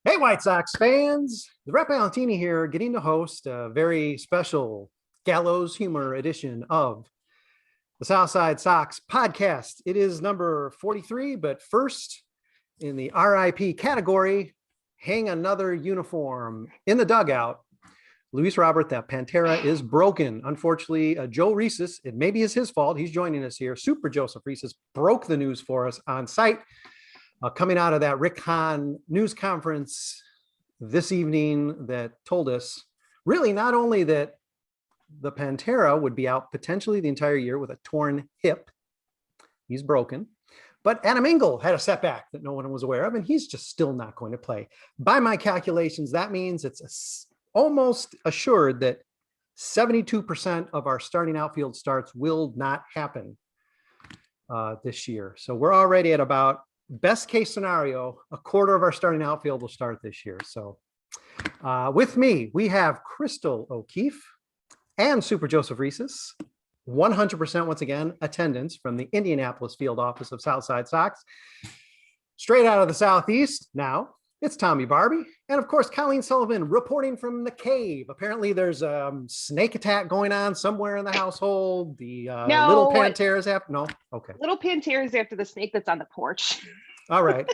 Hey, White Sox fans, the Rep Valentini here, getting to host a very special gallows humor edition of the South Side Sox podcast. It is number 43, but first in the RIP category, hang another uniform in the dugout. Luis Robert, that Pantera is broken. Unfortunately, Joe Reeses, it maybe is his fault. He's joining us here. Super Joseph Reeses broke the news for us on site. Coming out of that Rick Hahn news conference this evening that told us really not only that the Pantera would be out potentially the entire year with a torn hip, he's broken, but Adam Engel had a setback that no one was aware of, and he's just still not going to play. By my calculations, that means it's almost assured that 72% of our starting outfield starts will not happen this year. So we're already at about best case scenario, a quarter of our starting outfield will start this year. So with me, we have Crystal O'Keefe and Super Joseph Reeses, 100% once again, attendance from the Indianapolis field office of South Side Sox. Straight out of the Southeast, now it's Tommy Barbie. And of course, Colleen Sullivan reporting from the cave. Apparently there's a snake attack going on somewhere in the household. The little Panteras have, no? Okay. Little Panteras after the snake that's on the porch. All right.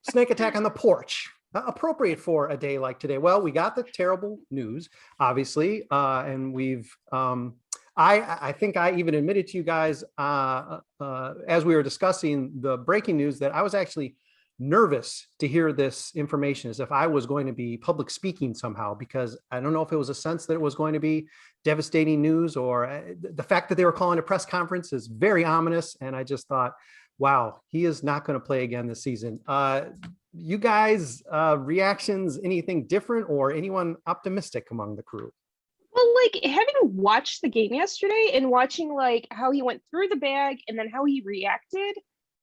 Snake attack on the porch. Appropriate for a day like today. Well, we got the terrible news, obviously. And we've, I think I even admitted to you guys as we were discussing the breaking news that I was actually nervous to hear this information as if I was going to be public speaking somehow, because I don't know if it was a sense that it was going to be devastating news, or the fact that they were calling a press conference is very ominous. And I just thought, wow, he is not going to play again this season. You guys, reactions, anything different, or anyone optimistic among the crew? Well, like having watched the game yesterday and watching like how he went through the bag and then how he reacted,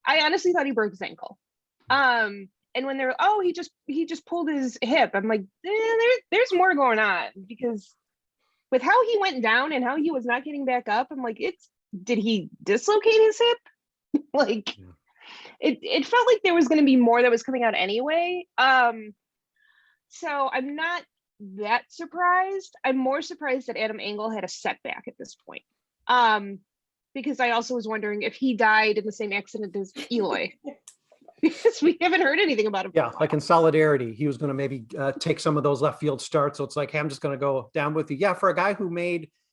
I honestly thought he broke his ankle. And when they're, oh, he just pulled his hip, I'm like, there's more going on, because with how he went down and how he was not getting back up, I'm like, did he dislocate his hip? Like, it felt like there was going to be more that was coming out anyway. So I'm not that surprised. I'm more surprised that Adam Engel had a setback at this point. Because I also was wondering if he died in the same accident as Eloy. Because we haven't heard anything about him. Yeah, like in solidarity, he was going to maybe take some of those left field starts. So it's like, hey, I'm just going to go down with you. Yeah, for a guy who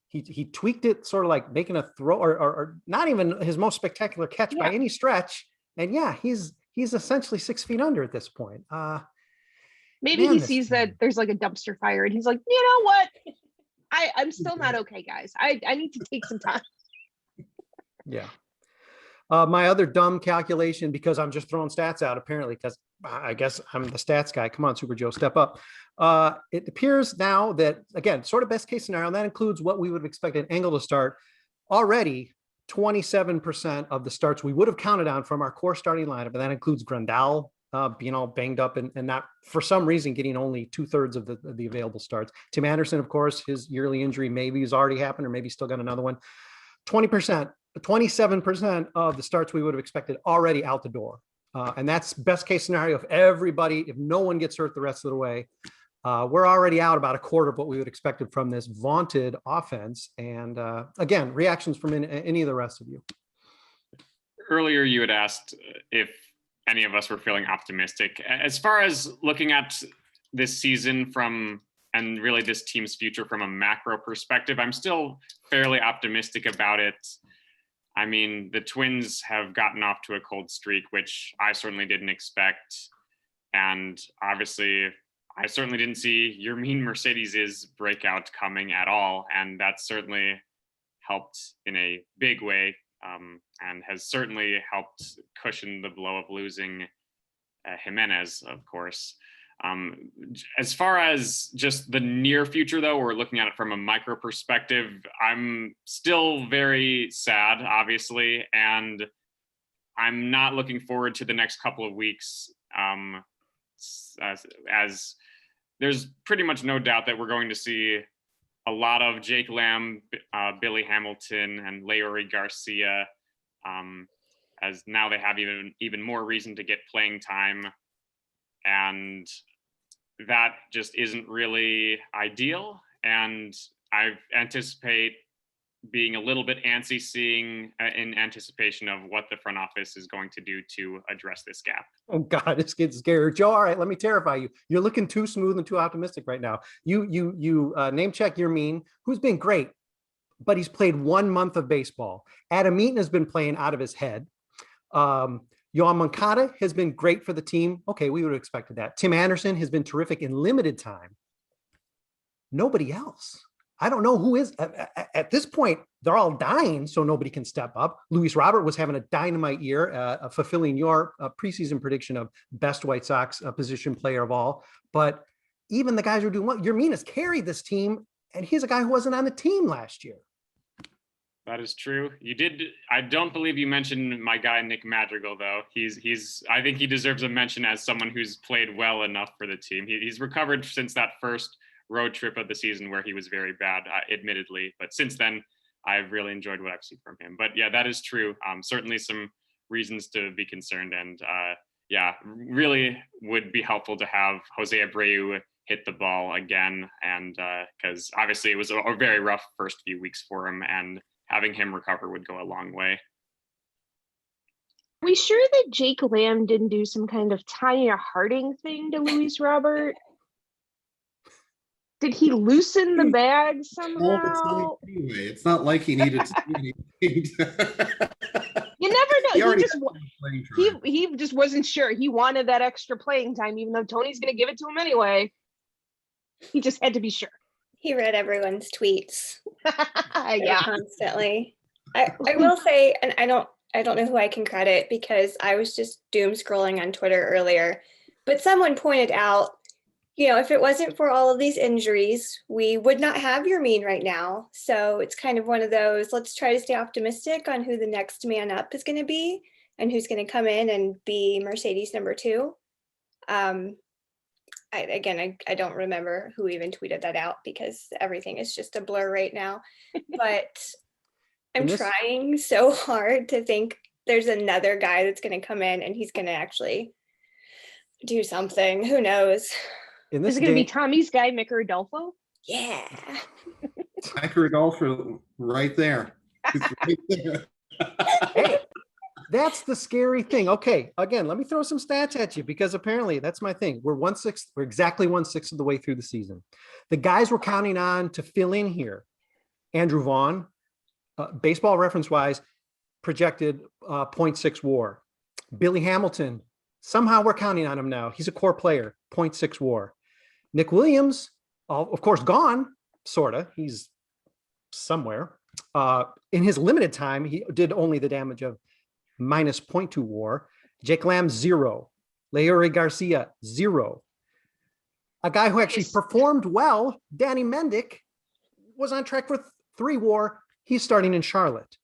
he tweaked it sort of like making a throw or not even his most spectacular catch by any stretch. And yeah, he's essentially 6 feet under at this point. Maybe he sees that there's like a dumpster fire and he's like, you know what? I'm still not okay, guys. I need to take some time. Yeah. My other dumb calculation, because I'm just throwing stats out apparently, because I guess I'm the stats guy. Come on, Super Joe, step up. It appears now that, again, sort of best case scenario, and that includes what we would have expected Engel to start. Already 27% of the starts we would have counted on from our core starting lineup, and that includes Grandal being all banged up and not, for some reason, getting only 2/3 of the available starts. Tim Anderson, of course, his yearly injury maybe has already happened, or maybe still got another one. 27% of the starts we would have expected already out the door. And that's best case scenario if no one gets hurt the rest of the way. We're already out about a quarter of what we would have expected from this vaunted offense. And again, reactions from any of the rest of you. Earlier, you had asked if any of us were feeling optimistic. As far as looking at this season and really this team's future from a macro perspective, I'm still fairly optimistic about it. I mean, the Twins have gotten off to a cold streak, which I certainly didn't expect. And obviously, I certainly didn't see Yermin Mercedes' breakout coming at all. And that certainly helped in a big way, and has certainly helped cushion the blow of losing Jimenez, of course. As far as just the near future, though, we're looking at it from a micro perspective. I'm still very sad, obviously, and I'm not looking forward to the next couple of weeks, as there's pretty much no doubt that we're going to see a lot of Jake Lamb, Billy Hamilton, and Leury Garcia, as now they have even more reason to get playing time. And that just isn't really ideal. And I anticipate being a little bit antsy seeing in anticipation of what the front office is going to do to address this gap. Oh God, it's getting scary. Joe, all right, let me terrify you. You're looking too smooth and too optimistic right now. You name check Yermin, who's been great, but he's played 1 month of baseball. Adam Eaton has been playing out of his head. Yohan Moncada has been great for the team. Okay, we would have expected that. Tim Anderson has been terrific in limited time. Nobody else. I don't know who is at this point. They're all dying, so nobody can step up. Luis Robert was having a dynamite year, fulfilling your preseason prediction of best White Sox position player of all. But even the guys who are doing well, Yermin has carried this team, and he's a guy who wasn't on the team last year. That is true. You did. I don't believe you mentioned my guy Nick Madrigal, though. He's. I think he deserves a mention as someone who's played well enough for the team. He's recovered since that first road trip of the season where he was very bad, admittedly. But since then, I've really enjoyed what I've seen from him. But yeah, that is true. Certainly some reasons to be concerned. And yeah, really would be helpful to have Jose Abreu hit the ball again. And because obviously it was a very rough first few weeks for him, and having him recover would go a long way. Are we sure that Jake Lamb didn't do some kind of Tanya Harding thing to Luis Robert? Did he loosen the bag somehow? Anyway, it's not like he needed to do anything. You never know. He just wasn't sure. He wanted that extra playing time, even though Tony's going to give it to him anyway. He just had to be sure. He read everyone's tweets. Yeah, Constantly. I will say, and I don't know who I can credit because I was just doom scrolling on Twitter earlier, but someone pointed out, if it wasn't for all of these injuries, we would not have Yermin right now. So it's kind of one of those, let's try to stay optimistic on who the next man up is going to be and who's going to come in and be Mercedes number 2. I don't remember who even tweeted that out because everything is just a blur right now. But I'm trying so hard to think there's another guy that's going to come in and he's going to actually do something. Who knows? Is it going to be Tommy's guy, Micker Adolfo? Yeah. Micker Adolfo right there. Hey, that's the scary thing. Okay, again, let me throw some stats at you because apparently that's my thing. We're exactly 1/6 of the way through the season. The guys we're counting on to fill in here, Andrew Vaughn, baseball reference wise, projected 0.6 WAR. Billy Hamilton, somehow we're counting on him now. He's a core player, 0.6 WAR. Nick Williams, of course, gone, sort of. He's somewhere. In his limited time, he did only the damage of minus 0.2 WAR. Jake Lamb, 0. Leury Garcia, 0. A guy who actually performed well, Danny Mendick, was on track for 3 WAR. He's starting in Charlotte.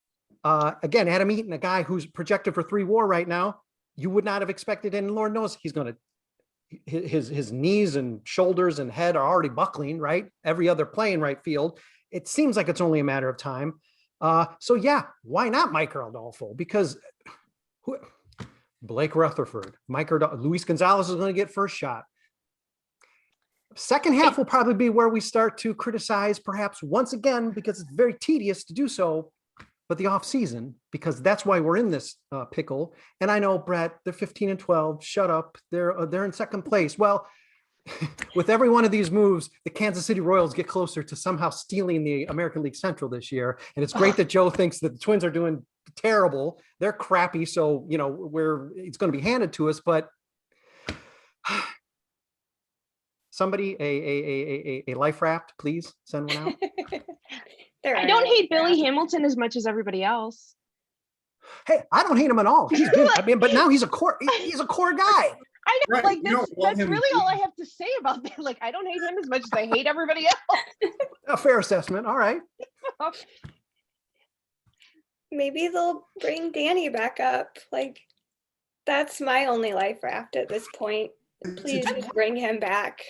Again, Adam Eaton, a guy who's projected for 3 WAR right now, you would not have expected, and Lord knows he's going to, his knees and shoulders and head are already buckling, right? Every other play in right field. It seems like it's only a matter of time. So yeah, why not Micker Adolfo? Because Blake Rutherford, Luis Gonzalez is going to get first shot. Second half will probably be where we start to criticize perhaps once again, because it's very tedious to do so, but the off season, because that's why we're in this pickle. And I know, Brett, they're 15-12. Shut up. They're in second place. Well, with every one of these moves, the Kansas City Royals get closer to somehow stealing the American League Central this year. And it's great that Joe thinks that the Twins are doing terrible. They're crappy. So, it's going to be handed to us, but somebody, a life raft, please send one out. I don't hate Billy Hamilton as much as everybody else. Hey, I don't hate him at all. He's good. I mean, but now he's a core guy. I know, Right, that's really all I have to say about that. Like, I don't hate him as much as I hate everybody else. A fair assessment. All right. Maybe they'll bring Danny back up. Like, that's my only life raft at this point. Please just bring him back.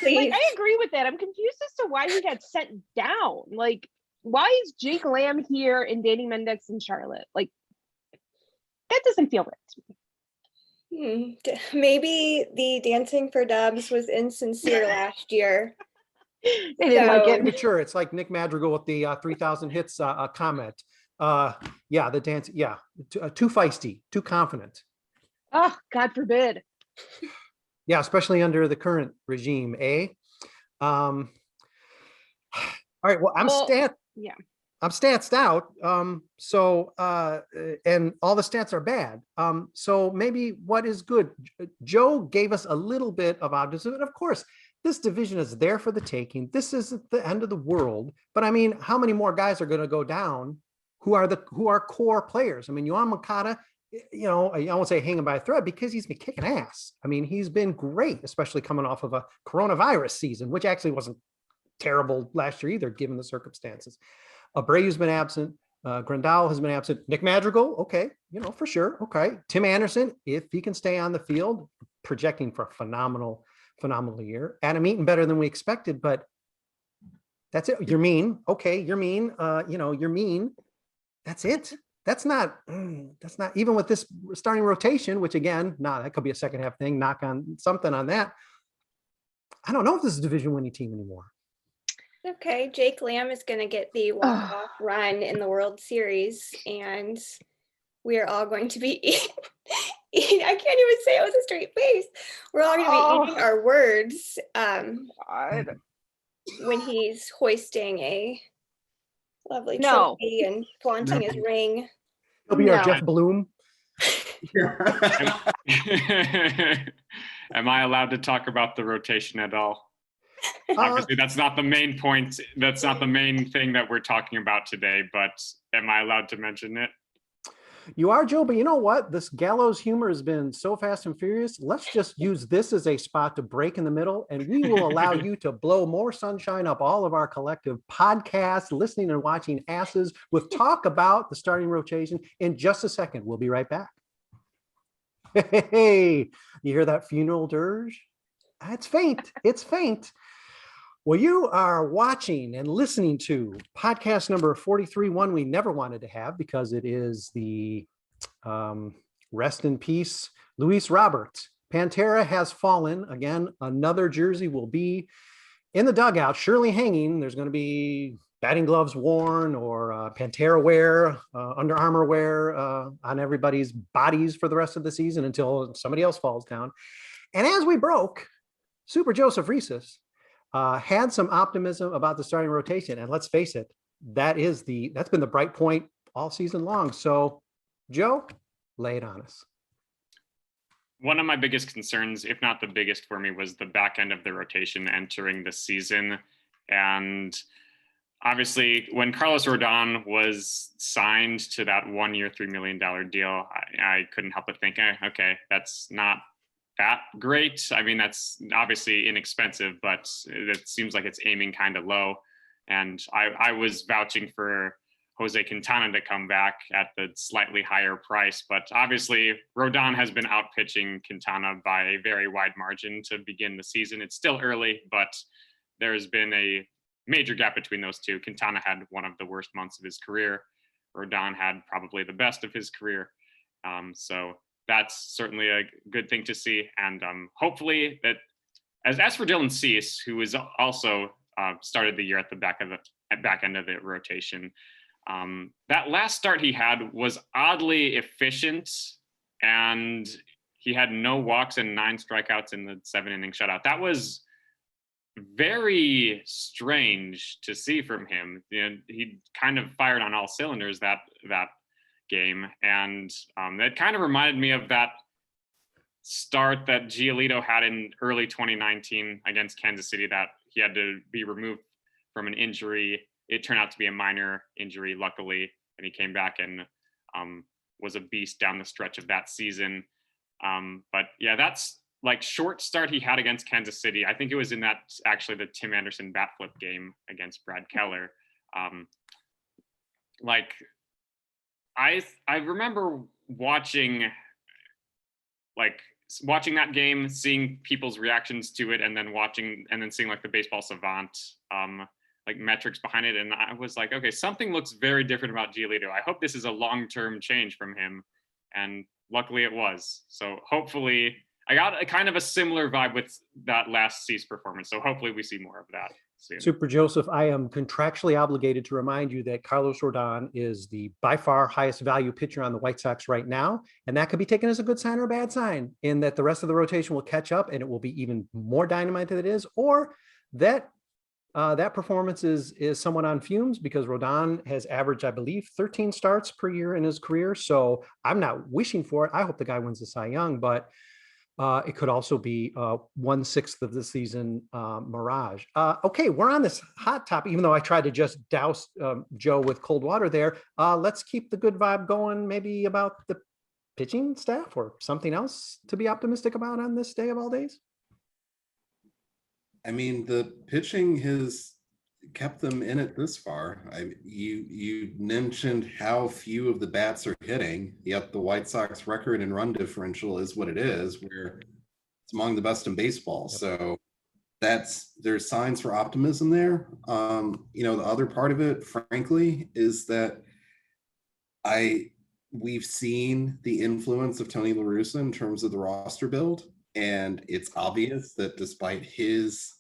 Like, I agree with that. I'm confused as to why he got sent down. Like, why is Jake Lamb here and Danny Mendick in Charlotte? Like, that doesn't feel right to me. Maybe the Dancing for Dubs was insincere last year. They didn't like it. Mature. It's like Nick Madrigal with the 3,000 hits comment. Yeah, the dance. Yeah, too feisty, too confident. Oh, God forbid. Yeah, especially under the current regime, eh? All right. Well, I'm statsed out. And all the stats are bad. So maybe what is good? Joe gave us a little bit of optimism. And of course, this division is there for the taking. This isn't the end of the world. But I mean, how many more guys are going to go down who are core players? I mean, Yohan Moncada, you know, I won't say hanging by a thread because he's been kicking ass. I mean, he's been great, especially coming off of a coronavirus season, which actually wasn't terrible last year either, given the circumstances. Abreu's been absent. Grandal has been absent. Nick Madrigal, okay, you know, for sure. Okay. Tim Anderson, if he can stay on the field, projecting for a phenomenal year. Adam Eaton better than we expected, but that's it. You're mean. Okay, you're mean. You're mean. That's it. That's not even with this starting rotation, which again, that could be a second half thing, knock on something on that. I don't know if this is a division winning team anymore. Okay, Jake Lamb is going to get the walk-off run in the World Series, and we are all going to be eating. I can't even say it with a straight face. We're all going to be eating our words when he's hoisting a lovely trophy and flaunting his ring. He'll be our Jeff Bloom. Am I allowed to talk about the rotation at all? Obviously, that's not the main point. That's not the main thing that we're talking about today, but am I allowed to mention it? You are, Joe, but you know what? This gallows humor has been so fast and furious. Let's just use this as a spot to break in the middle, and we will allow you to blow more sunshine up all of our collective podcasts, listening and watching asses with talk about the starting rotation in just a second. We'll be right back. Hey, you hear that funeral dirge? It's faint. It's faint. Well, you are watching and listening to podcast number 43, one we never wanted to have because it is the rest in peace, Luis Robert. Pantera has fallen. Again, another jersey will be in the dugout, surely hanging. There's going to be batting gloves worn or Pantera wear, Under Armour wear on everybody's bodies for the rest of the season until somebody else falls down. And as we broke, Super Joseph Reeses had some optimism about the starting rotation. And let's face it, that's been the bright point all season long. So Joe, lay it on us. One of my biggest concerns, if not the biggest for me, was the back end of the rotation entering the season. And obviously, when Carlos Rodon was signed to that 1 year, $3 million deal, I couldn't help but think, okay, that's not that great. I mean, that's obviously inexpensive, but it seems like it's aiming kind of low. And I was vouching for Jose Quintana to come back at the slightly higher price, but obviously Rodon has been out pitching Quintana by a very wide margin to begin the season. It's still early, but there's been a major gap between those two. Quintana had one of the worst months of his career. Rodon had probably the best of his career. So that's certainly a good thing to see. And hopefully that, as for Dylan Cease, who was also started the year at the back end of the rotation, that last start he had was oddly efficient, and he had no walks and 9 strikeouts in the 7-inning shutout. That was very strange to see from him. You know, he kind of fired on all cylinders that game, and that kind of reminded me of that start that Giolito had in early 2019 against Kansas City, that he had to be removed from an injury. It turned out to be a minor injury, luckily, and he came back and was a beast down the stretch of that season. But yeah, that's like short start he had against Kansas City. I think it was in that, actually, the Tim Anderson bat flip game against Brad Keller. I remember watching that game, seeing people's reactions to it, and then seeing like the Baseball Savant like metrics behind it, and I was like, okay, something looks very different about Giolito. I hope this is a long-term change from him. And luckily it was. So hopefully, I got a kind of a similar vibe with that last Cease performance. So hopefully we see more of that soon. Super Joseph, I am contractually obligated to remind you that Carlos Rodon is the by far highest value pitcher on the White Sox right now. And that could be taken as a good sign or a bad sign, in that the rest of the rotation will catch up and it will be even more dynamite than it is, or that that performance is somewhat on fumes, because Rodon has averaged, I believe, 13 starts per year in his career. So I'm not wishing for it. I hope the guy wins the Cy Young, but it could also be 1/6 of the season mirage. Okay, we're on this hot topic, even though I tried to just douse Joe with cold water there. Let's keep the good vibe going, maybe about the pitching staff or something else to be optimistic about on this day of all days. I mean, the pitching has kept them in it this far. You mentioned how few of the bats are hitting, yet the White Sox record and run differential is what it is, where it's among the best in baseball. So there's signs for optimism there. The other part of it, frankly, is that we've seen the influence of Tony La Russa in terms of the roster build, and it's obvious that despite his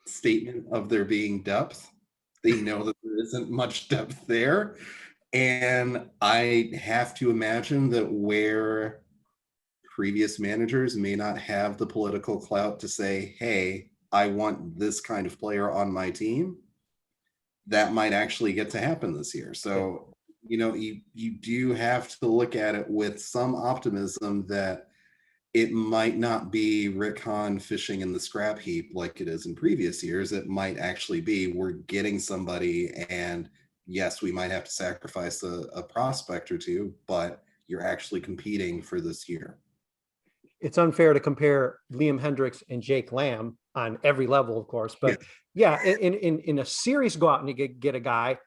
statement of there being depth, they know that there isn't much depth there. And I have to imagine that where previous managers may not have the political clout to say, hey, I want this kind of player on my team, that might actually get to happen this year. So, you do have to look at it with some optimism that it might not be Rick Hahn fishing in the scrap heap like it is in previous years. It might actually be, we're getting somebody, and yes, we might have to sacrifice a prospect or two, but you're actually competing for this year. It's unfair to compare Liam Hendriks and Jake Lamb on every level, of course, but yeah, in a series, go out and you get a guy,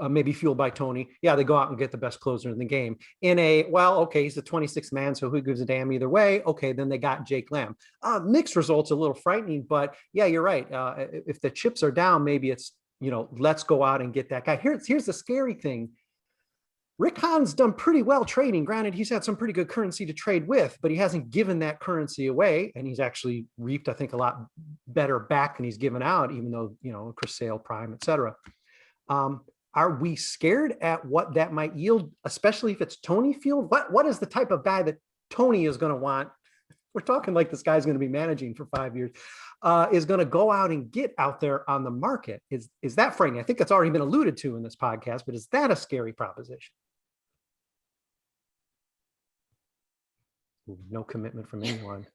maybe fueled by Tony. Yeah, they go out and get the best closer in the game. He's the 26th man, so who gives a damn either way? Okay, then they got Jake Lamb. Mixed results, a little frightening, but yeah, you're right. If the chips are down, maybe it's, let's go out and get that guy. Here's the scary thing. Rick Hahn's done pretty well trading. Granted, he's had some pretty good currency to trade with, but he hasn't given that currency away, and he's actually reaped, I think, a lot better back than he's given out, even though, Chris Sale, Prime, et cetera. Are we scared at what that might yield, especially if it's Tony fueled? What is the type of guy that Tony is going to want? We're talking like this guy's going to be managing for 5 years, is going to go out and get out there on the market. Is that frightening? I think that's already been alluded to in this podcast, but is that a scary proposition? No commitment from anyone.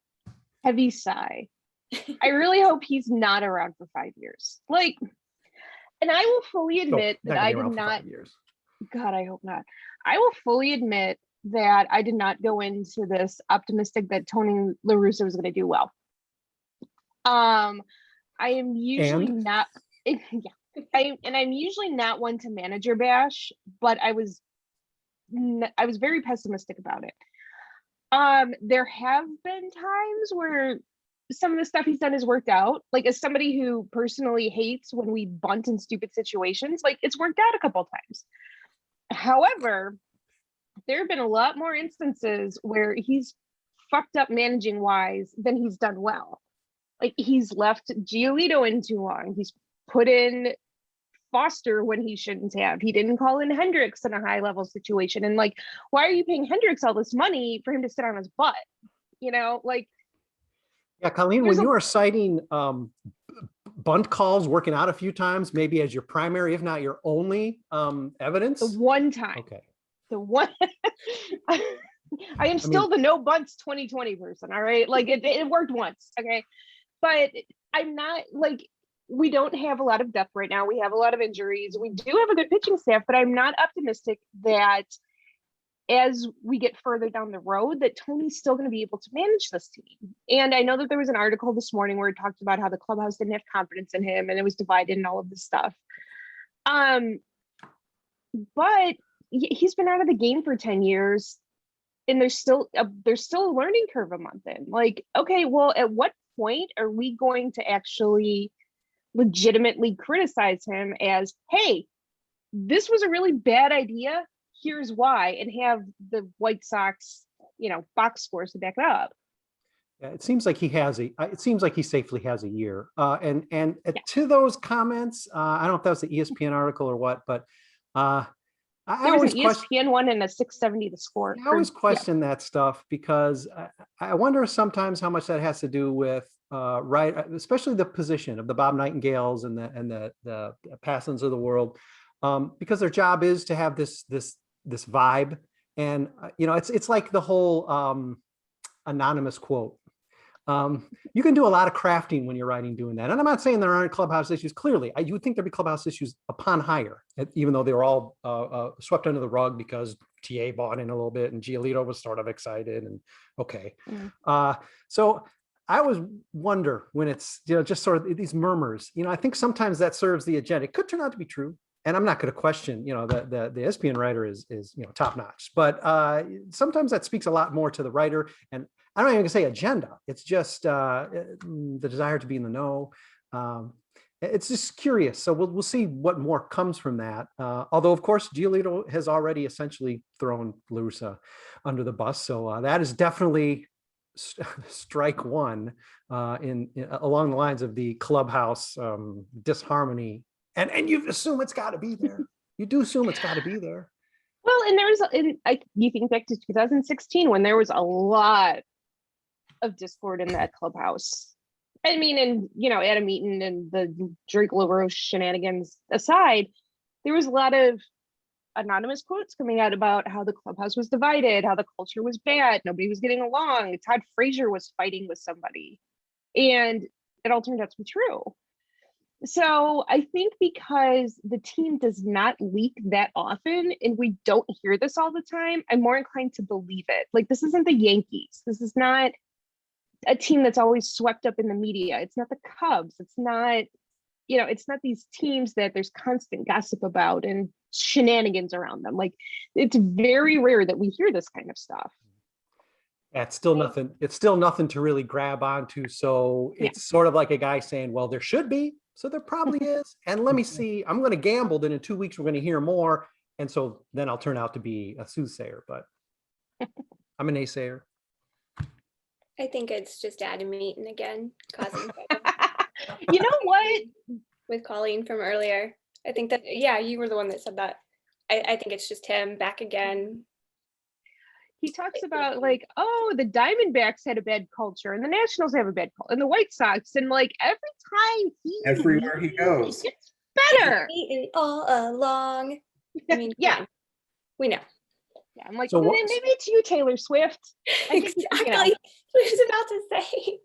Heavy sigh. I really hope he's not around for 5 years. And I will fully admit that I did not. God, I hope not. I will fully admit that I did not go into this optimistic that Tony La Russa was going to do well. I am usually not. I'm usually not one to manager bash, but I was very pessimistic about it. There have been times where some of the stuff he's done has worked out. As somebody who personally hates when we bunt in stupid situations, it's worked out a couple of times. However, there have been a lot more instances where he's fucked up managing wise than he's done well. He's left Giolito in too long. He's put in Foster when he shouldn't have. He didn't call in Hendricks in a high level situation. And why are you paying Hendricks all this money for him to sit on his butt? Yeah, Colleen, when you are citing bunt calls working out a few times, maybe as your primary, if not your only evidence? The one time. Okay. The one. I am still the no bunts 2020 person, all right? It worked once, okay? But I'm not, we don't have a lot of depth right now. We have a lot of injuries. We do have a good pitching staff, but I'm not optimistic that as we get further down the road that Tony's still going to be able to manage this team. And I know that there was an article this morning where it talked about how the clubhouse didn't have confidence in him and it was divided and all of this stuff. But he's been out of the game for 10 years and there's still a learning curve a month in. Okay, well, at what point are we going to actually legitimately criticize him as, hey, this was a really bad idea, here's why, and have the White Sox box scores to back it up. Yeah, it seems like he safely has a year. To those comments, I don't know if that was the ESPN article or what, but I There was always an question. ESPN one and a 670 the score. I always question that stuff because I wonder sometimes how much that has to do with especially the position of the Bob Nightingales and the Passons of the world, because their job is to have this vibe, and it's like the whole anonymous quote. You can do a lot of crafting when you're doing that. And I'm not saying there aren't clubhouse issues. Clearly, you would think there'd be clubhouse issues upon hire, even though they were all swept under the rug because TA bought in a little bit and Giolito was sort of excited and okay. So I always wonder when it's, just sort of these murmurs, I think sometimes that serves the agenda. It could turn out to be true. And I'm not going to question, the ESPN writer is top notch, but sometimes that speaks a lot more to the writer. And I don't even gonna say agenda. It's just the desire to be in the know. It's just curious. So we'll see what more comes from that. Although, of course, Giolito has already essentially thrown La Russa under the bus. So that is definitely strike one along the lines of the clubhouse disharmony. And you assume it's got to be there. You do assume it's got to be there. Well, and you think back to 2016 when there was a lot of discord in that clubhouse. I mean, and Adam Eaton and the Drake LaRoche shenanigans aside, there was a lot of anonymous quotes coming out about how the clubhouse was divided, how the culture was bad, nobody was getting along. Todd Frazier was fighting with somebody, and it all turned out to be true. So I think because the team does not leak that often and we don't hear this all the time, I'm more inclined to believe it. Like, this isn't the Yankees. This is not a team that's always swept up in the media. It's not the Cubs. It's not, it's not these teams that there's constant gossip about and shenanigans around them. Like, it's very rare that we hear this kind of stuff. It's still nothing. It's still nothing to really grab onto. So it's sort of like a guy saying, well, there should be. So there probably is. And let me see, I'm going to gamble that in 2 weeks, we're going to hear more. And so then I'll turn out to be a soothsayer, but I'm a naysayer. I think it's just Adam Eaton again, causing trouble. You know what? With Colleen from earlier. I think that, you were the one that said that. I think it's just him back again. He talks about the Diamondbacks had a bad culture and the Nationals have a bad culture and the White Sox, and everywhere he goes, it gets better. All along. I mean, we know. Yeah, I'm like, so maybe it's you, Taylor Swift. Exactly. I was about to say.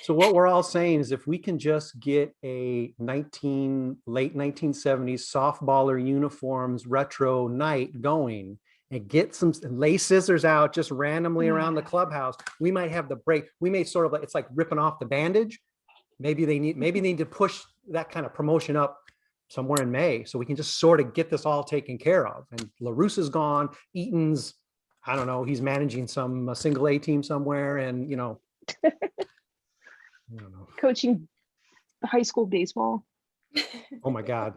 So what we're all saying is if we can just get a late 1970s softballer uniforms retro night going and get some lay scissors out just randomly around the clubhouse, we might have the break. We may sort of it's like ripping off the bandage. Maybe they need to push that kind of promotion up somewhere in May, so we can just sort of get this all taken care of. And La Russa's gone. Eaton's, I don't know, he's managing some single A team somewhere, and I don't know. Coaching high school baseball. Oh my God,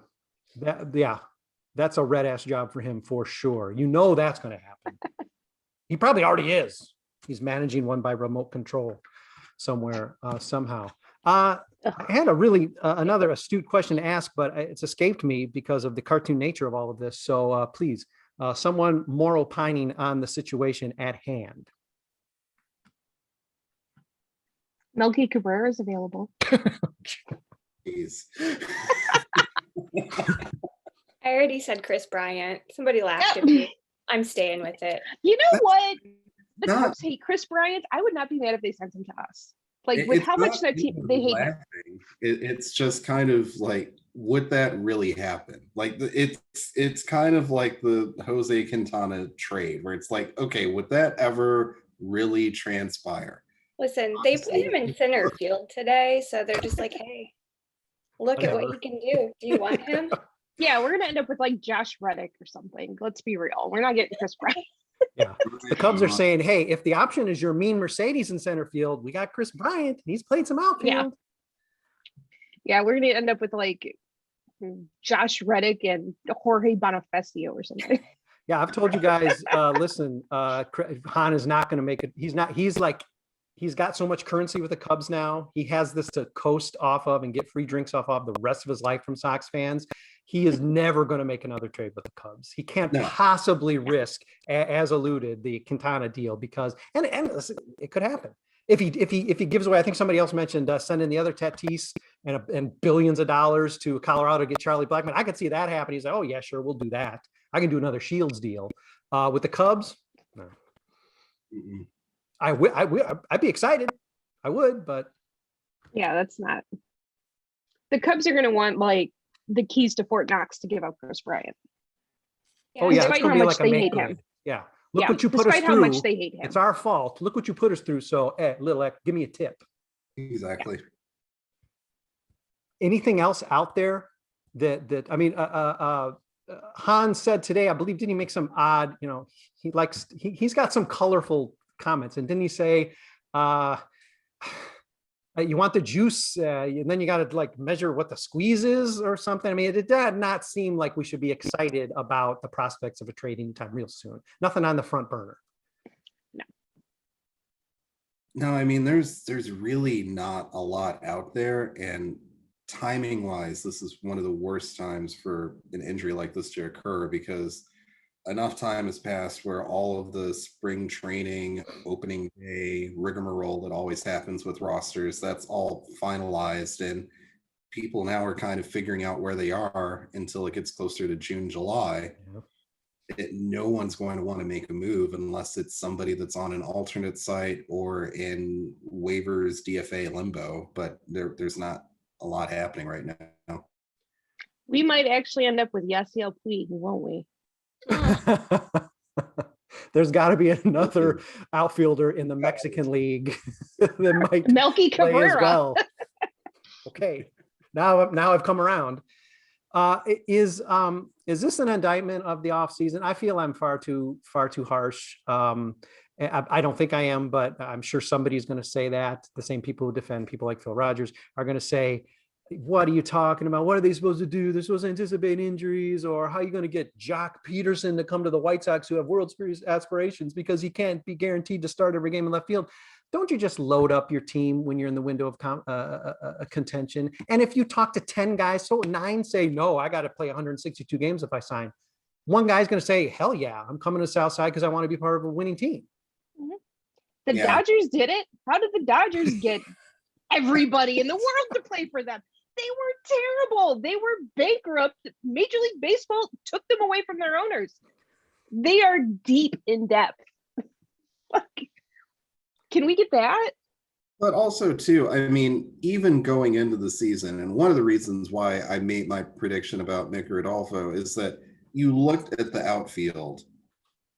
that's a red ass job for him for sure. That's going to happen. He probably already is. He's managing one by remote control somewhere somehow. I had a really another astute question to ask, but it's escaped me because of the cartoon nature of all of this. So please, someone more opining on the situation at hand. Melky Cabrera is available. Jeez. I already said Kris Bryant. Somebody laughed at me. I'm staying with it. You know what? The Cubs hate Kris Bryant. I would not be mad if they sent him to us. With how much that team they hate him. It's just kind of like, would that really happen? Like, it's kind of like the Jose Quintana trade, where it's like, okay, would that ever really transpire? Listen, they put him in center field today, so they're just like, hey, look at what you can do. Do you want him? Yeah, we're gonna end up with Josh Reddick or something. Let's be real. We're not getting Kris Bryant. Yeah, the Cubs are saying, hey, if the option is your mean Mercedes in center field, we got Kris Bryant. He's played some outfield. Yeah, we're gonna end up with Josh Reddick and Jorge Bonifacio or something. Yeah, I've told you guys, listen, Hahn is not going to make it. He's got so much currency with the Cubs now. He has this to coast off of and get free drinks off of the rest of his life from Sox fans. He is never going to make another trade with the Cubs. He can't possibly risk, as alluded, the Quintana deal because, and listen, it could happen. If he gives away, I think somebody else mentioned sending the other Tatis and billions of dollars to Colorado to get Charlie Blackmon. I could see that happen. He's like, oh yeah, sure, we'll do that. I can do another Shields deal. With the Cubs, no. I'd be excited. I would, but yeah, that's not. The Cubs are going to want like the keys to Fort Knox to give up Kris Bryant. Oh yeah, despite how much they hate him. Yeah, look what you put us despite through. How much they hate him. It's our fault. Look what you put us through. So, give me a tip. Exactly. Anything else out there that I mean, Hahn said today, I believe, didn't he make some odd? You know, he's got some colorful comments, and didn't he say, you want the juice, and then you got to like measure what the squeeze is or something. I mean, it did not seem like we should be excited about the prospects of a trade anytime real soon. Nothing on the front burner. No, I mean, there's really not a lot out there, and timing wise, this is one of the worst times for an injury like this to occur because enough time has passed where all of the spring training, opening day rigmarole that always happens with rosters, that's all finalized, and people now are kind of figuring out where they are until it gets closer to June, July. No one's going to want to make a move unless it's somebody that's on an alternate site or in waivers DFA limbo, but there's not a lot happening right now. We might actually end up with Yasiel Puig, won't we? There's got to be another outfielder in the Mexican League that might Melky play Cabrera as well. Okay, now I've come around. Is this an indictment of the offseason? I feel I'm far too harsh. I don't think I am, but I'm sure somebody's going to say that. The same people who defend people like Phil Rogers are going to say, what are you talking about? What are they supposed to do? They're supposed to anticipate injuries, or how are you going to get Jock Peterson to come to the White Sox who have World Series aspirations because he can't be guaranteed to start every game in left field? Don't you just load up your team when you're in the window of contention? And if you talk to 10 guys, so 9 say, no, I got to play 162 games if I sign. One guy's going to say, hell yeah, I'm coming to South Side because I want to be part of a winning team. The Dodgers did it. How did the Dodgers get everybody in the world to play for them? They were terrible. They were bankrupt. Major League Baseball took them away from their owners. They are deep in depth. Can we get that? But also, too, I mean, even going into the season, and one of the reasons why I made my prediction about Mick Rodolfo is that you looked at the outfield,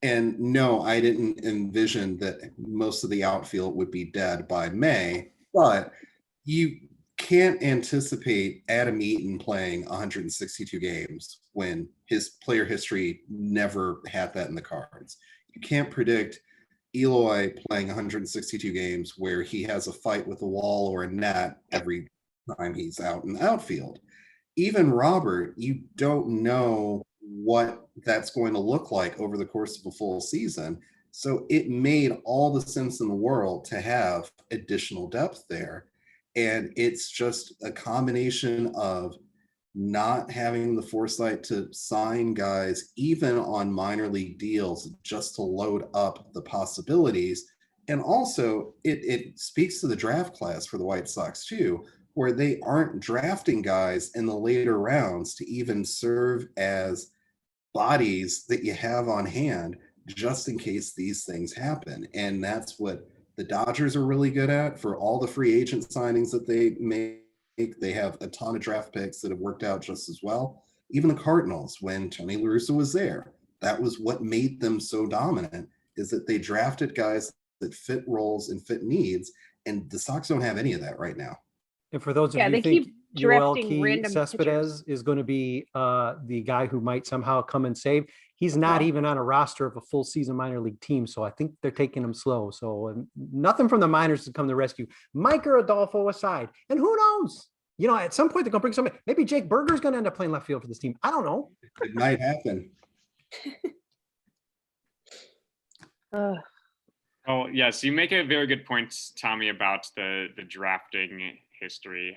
and no, I didn't envision that most of the outfield would be dead by May, but you can't anticipate Adam Eaton playing 162 games when his player history never had that in the cards. You can't predict Eloy playing 162 games where he has a fight with a wall or a net every time he's out in the outfield. Even Robert, you don't know what that's going to look like over the course of a full season. So it made all the sense in the world to have additional depth there. And it's just a combination of not having the foresight to sign guys, even on minor league deals, just to load up the possibilities. And also, it speaks to the draft class for the White Sox, too, where they aren't drafting guys in the later rounds to even serve as bodies that you have on hand just in case these things happen. And that's what the Dodgers are really good at for all the free agent signings that they make. They have a ton of draft picks that have worked out just as well. Even the Cardinals, when Tony La Russa was there, that was what made them so dominant, is that they drafted guys that fit roles and fit needs. And the Sox don't have any of that right now. And for those of you who think Melky Cespedes is going to be the guy who might somehow come and save, he's not even on a roster of a full season minor league team. So I think they're taking him slow. So nothing from the minors to come to rescue. Mike Rodolfo aside. And who knows? You know, at some point they're going to bring somebody. Maybe Jake Berger's going to end up playing left field for this team. I don't know. It might happen. Well, yes, you make a very good point, Tommy, about the drafting history.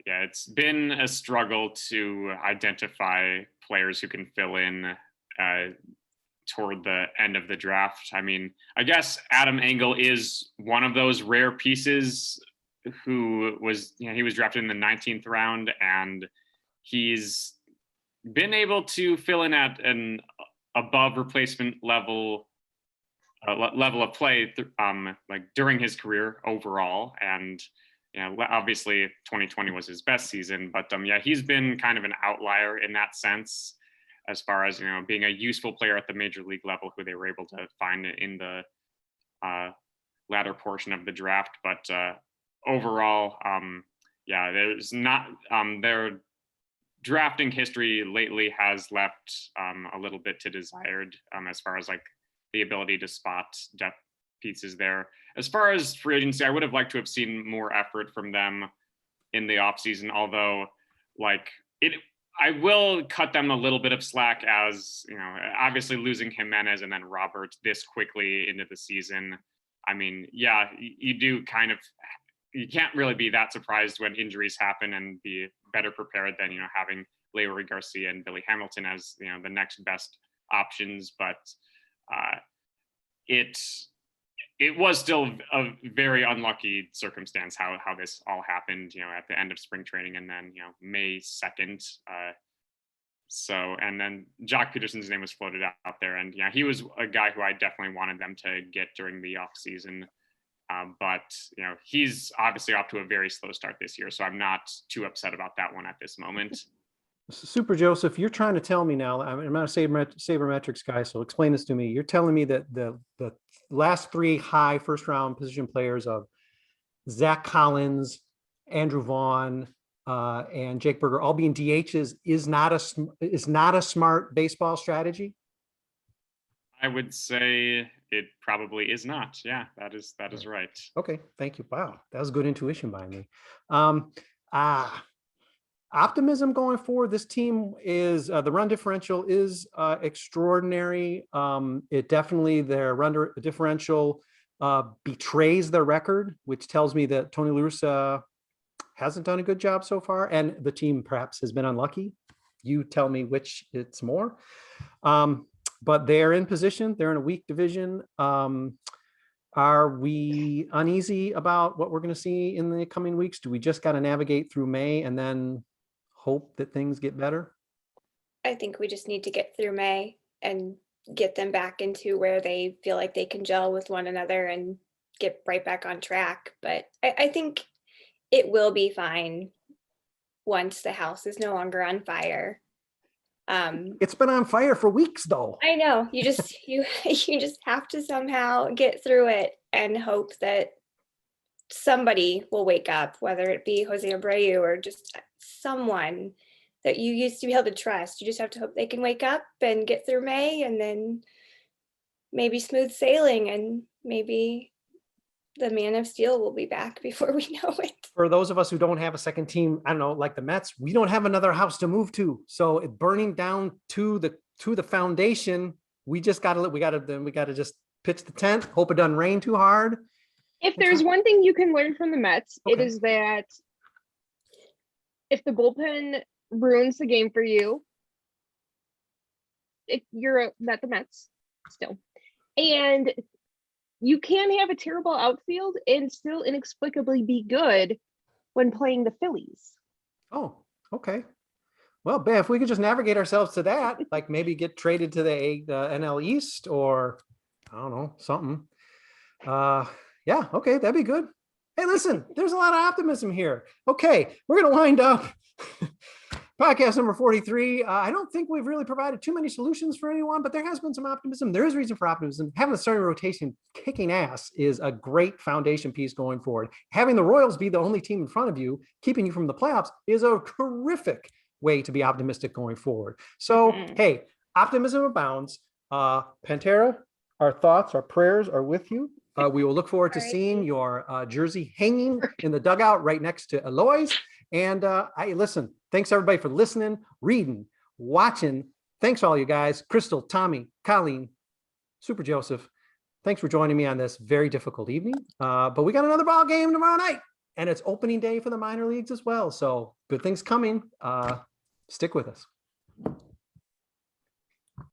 Yeah, it's been a struggle to identify players who can fill in toward the end of the draft. I mean, I guess Adam Engel is one of those rare pieces who was, he was drafted in the 19th round, and he's been able to fill in at an above replacement level of play like during his career overall. And obviously 2020 was his best season, but yeah, he's been kind of an outlier in that sense, as far as being a useful player at the major league level who they were able to find in the latter portion of the draft. But overall, yeah, there's not their drafting history lately has left a little bit to desired as far as like the ability to spot depth pieces there. As far as free agency, I would have liked to have seen more effort from them in the offseason, although I will cut them a little bit of slack, as obviously losing Jimenez and then Robert this quickly into the season. I mean, yeah, you can't really be that surprised when injuries happen and be better prepared than having Leury Garcia and Billy Hamilton as the next best options. But it was still a very unlucky circumstance how this all happened, at the end of spring training and then May 2nd. So, and then Jock Peterson's name was floated out there, and he was a guy who I definitely wanted them to get during the off season. But he's obviously off to a very slow start this year, so I'm not too upset about that one at this moment. Super Joseph, you're trying to tell me now, I'm not a sabermetrics guy, so explain this to me. You're telling me that the last three high first round position players of Zach Collins, Andrew Vaughn, and Jake Berger all being DHs is not a smart baseball strategy? I would say it probably is not. Yeah, that is right. Okay, thank you. Wow, that was good intuition by me. Optimism going forward. This team is the run differential is extraordinary. It definitely, their run differential betrays their record, which tells me that Tony La Russa hasn't done a good job so far, and the team perhaps has been unlucky. You tell me which it's more. But they're in position. They're in a weak division. Are we uneasy about what we're going to see in the coming weeks? Do we just got to navigate through May and then hope that things get better? I think we just need to get through May and get them back into where they feel like they can gel with one another and get right back on track. But I think it will be fine once the house is no longer on fire. It's been on fire for weeks, though. I know. You just have to somehow get through it and hope that somebody will wake up, whether it be Jose Abreu or just someone that you used to be able to trust. You just have to hope they can wake up and get through May, and then maybe smooth sailing, and maybe the Man of Steel will be back before we know it. For those of us who don't have a second team, I don't know, like the Mets, we don't have another house to move to. So it burning down to the foundation, we gotta just pitch the tent, hope it doesn't rain too hard. If there's one thing you can learn from the Mets, it is that if the bullpen ruins the game for you, if you're not the Mets still, and you can have a terrible outfield and still inexplicably be good when playing the Phillies. Oh, okay. Well, Ben, if we could just navigate ourselves to that, like maybe get traded to the NL East, or I don't know, something. Yeah, okay, that'd be good. Hey, listen, there's a lot of optimism here. Okay, we're going to wind up podcast number 43. I don't think we've really provided too many solutions for anyone, but there has been some optimism. There is reason for optimism. Having the starting rotation kicking ass is a great foundation piece going forward. Having the Royals be the only team in front of you, keeping you from the playoffs, is a terrific way to be optimistic going forward. So, hey, optimism abounds. Pantera, our thoughts, our prayers are with you. We will look forward to seeing your jersey hanging in the dugout right next to Eloy's. And listen, thanks everybody for listening, reading, watching. Thanks all you guys, Crystal, Tommy, Colleen, Super Joseph. Thanks for joining me on this very difficult evening. But we got another ball game tomorrow night, and it's opening day for the minor leagues as well. So good things coming. Stick with us.